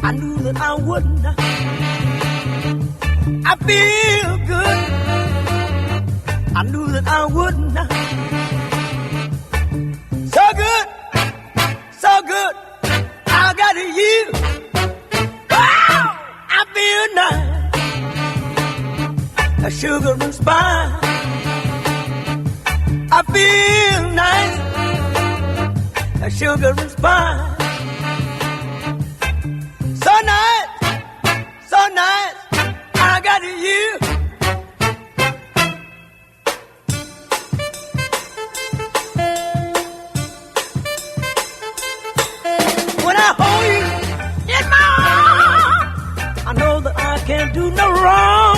I knew that I wouldn't. I feel good. I knew that I wouldn't. So good, so good. I got you. Wow, I feel nice. A sugar and spice. I feel nice. A sugar and spice. So nice, so nice. I got you. When I hold you in my arms, I know that I can't do no wrong.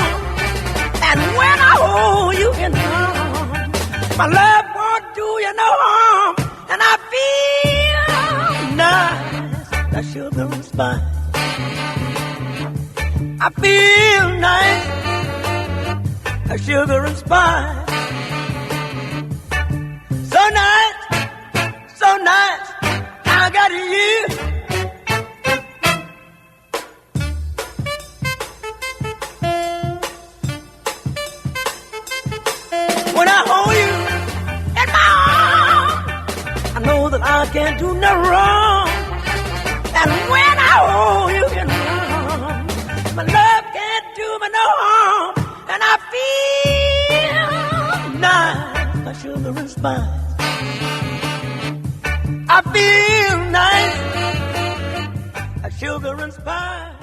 And when I hold you in my arms, my love won't do you no harm. And I feel nice, that sugar and spice. I feel nice, a sugar and spice. So nice, so nice, I got you. When I hold you in my arms, I know that I can't do no wrong. And when I hold you in my arms, my love can't do me no harm. And I feel nice, like sugar and spice. I feel nice, like sugar and spice.